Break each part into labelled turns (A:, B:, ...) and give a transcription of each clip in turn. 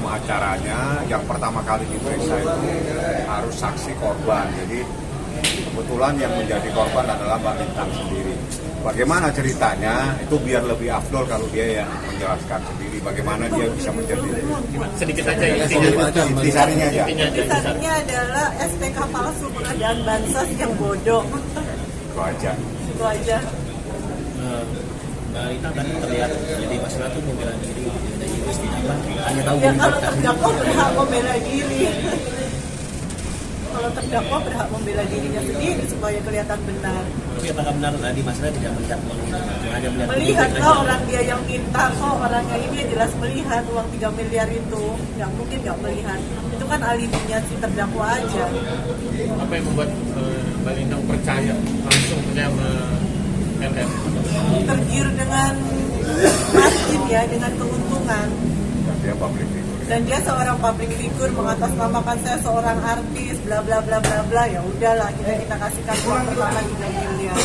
A: acaranya yang pertama kali diperiksa itu harus saksi korban. Jadi kebetulan yang menjadi korban adalah Mbak Lintang sendiri. Bagaimana ceritanya itu biar lebih afdol kalau dia yang menjelaskan sendiri bagaimana dia bisa menjadi.
B: Sedikit aja intinya.
A: Intisarinya aja.
C: Intisarinya adalah SPK palsu pengadaan bansos yang bodoh.
A: Itu aja.
C: Itu aja.
B: Mbak Lintang tadi terlihat jadi masalah tuh membela diri dari tidak hanya tahu
C: Ya kalau terdakwa berhak membela diri. Kalau terdakwa berhak membela dirinya sendiri supaya kelihatan benar.
B: Tapi apakah benar tadi masalah tidak melihat uang itu? Hanya
C: Melihat kok orang dia yang minta, kok orangnya ini jelas melihat uang 3 miliar itu. Nggak mungkin nggak melihat. Itu kan alibinya si terdakwa aja.
D: Apa yang membuat Mbak Lintang percaya langsung sama LM?
C: Tergiur dengan margin ya, dengan keuntungan.
A: Dia public figure.
C: Dan dia seorang public figure, mengatasnamakan saya seorang artis, bla bla bla bla bla. Ya udahlah, kita kasihkan uang pertama 3 miliar.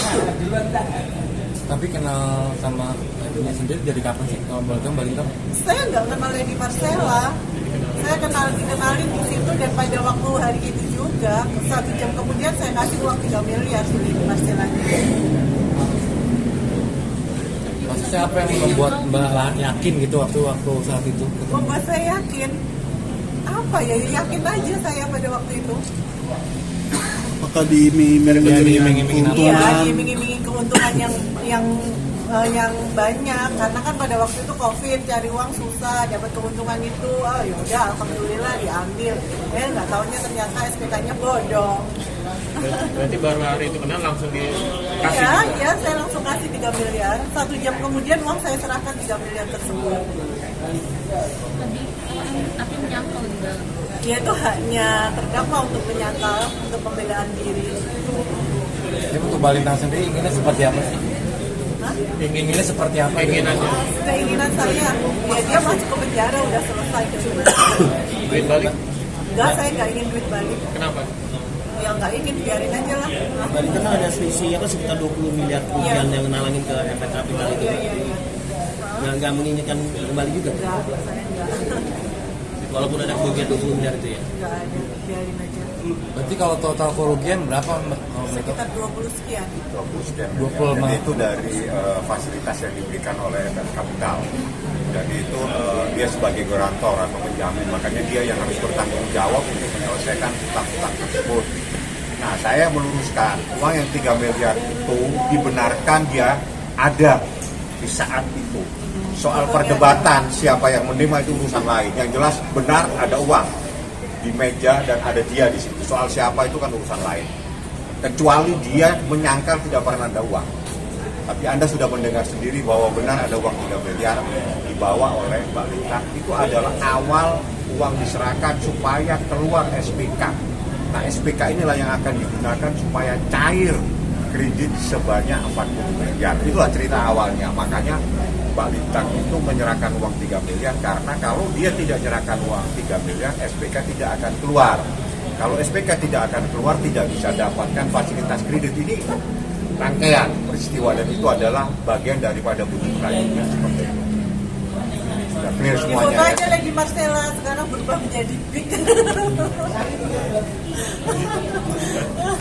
E: Tapi kenal sama ibunya sendiri dari kapan sih? Kalau Mbak Lintang?
C: Saya nggak kenal Lady Marcella. Saya dikenalin di situ dan pada waktu hari itu juga 1 jam kemudian saya kasih uang 3 miliar si Lady Marcella.
E: Maksudnya apa yang membuat Mbak yakin gitu waktu saat itu?
C: Membuat saya yakin. Apa ya? Yakin aja saya pada waktu itu.
F: Apakah diiming-imingin keuntungan?
C: Iya, diiming-imingin keuntungan yang banyak karena kan pada waktu itu COVID, cari uang susah, dapat keuntungan itu, oh yaudah alhamdulillah diambil. Nggak taunya ternyata SPK-nya bodong.
D: Berarti baru hari itu kenal langsung dikasih.
C: Iya, saya langsung kasih 3 miliar. 1 jam kemudian uang saya serahkan 3 miliar tersebut.
G: Tapi menyangkal juga.
C: Ya itu haknya terdakwa untuk menyangkal, untuk pembelaan diri.
E: Jadi untuk Mbak Lintang sendiri inginnya seperti apa sih?
C: Hah?
E: Inginnya seperti apa?
D: Keinginannya
C: Keinginan saya, ya dia masuk ke penjara udah selesai cuma.
D: duit balik.
C: Enggak, saya nggak ingin duit balik.
D: Kenapa?
C: Ya nggak ingin, biarin aja lah.
B: Mbak Lintang kan ada selisih sekitar 20 miliar kerugian yang nalangin ke efek kapital itu.
C: Iya.
B: Nah, nggak menginginkan kembali juga.
C: Enggak, saya enggak.
B: Walaupun ada kerugian 20 miliar itu ya.
C: Enggak ada, biarin aja.
E: Berarti kalau total kerugian berapa Mbak?
C: Sekitar 20 sekian.
A: 20 sekian
E: 20
A: miliar. Dan itu dari fasilitas yang diberikan oleh efek kapital. Dan itu dia sebagai garantor atau penjamin, makanya dia yang harus bertanggung jawab untuk menyelesaikan hutang-hutang tersebut. Nah, saya meluruskan, uang yang 3 miliar itu dibenarkan dia ada di saat itu. Soal perdebatan siapa yang menerima itu urusan lain. Yang jelas benar ada uang di meja dan ada dia di situ. Soal siapa itu kan urusan lain. Kecuali dia menyangkal tidak pernah ada uang. Tapi Anda sudah mendengar sendiri bahwa benar ada uang 3 miliar dibawa oleh Mbak Lintang. Itu adalah awal uang diserahkan supaya keluar SPK. Nah, SPK inilah yang akan digunakan supaya cair kredit sebanyak 40 miliar. Itulah cerita awalnya. Makanya Mbak Lintang itu menyerahkan uang 3 miliar karena kalau dia tidak menyerahkan uang 3 miliar, SPK tidak akan keluar. Kalau SPK tidak akan keluar, tidak bisa dapatkan fasilitas kredit. Ini rangkaian peristiwa dan itu adalah bagian daripada bunyi selanjutnya seperti itu. Sudah clear
C: Di
A: semuanya
C: foto
A: ya.
C: aja lagi Marcella, sekarang berubah menjadi big.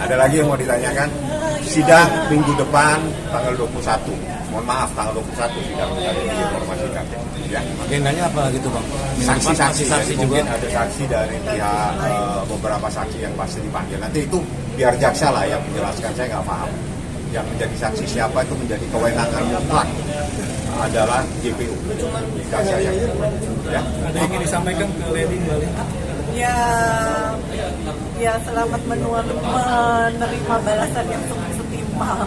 A: Ada lagi yang mau ditanyakan? Sidang minggu depan tanggal 21. Mohon maaf, tanggal 21 sidang tadi diinformasikan. Ya.
E: Agendanya apa gitu Bang?
A: Saksi-saksi
E: Saksi
A: jadi mungkin
E: juga.
A: ada saksi dari pihak beberapa saksi yang pasti dipanggil. Nanti itu biar jaksa lah yang menjelaskan, saya nggak paham. Yang menjadi saksi siapa itu menjadi kewenangan mutlak adalah JPU. Jaksa yang ya.
E: Ada yang ingin disampaikan ke Lady Mbak Lintang?
C: Ya selamat menerima balasan yang setimpal.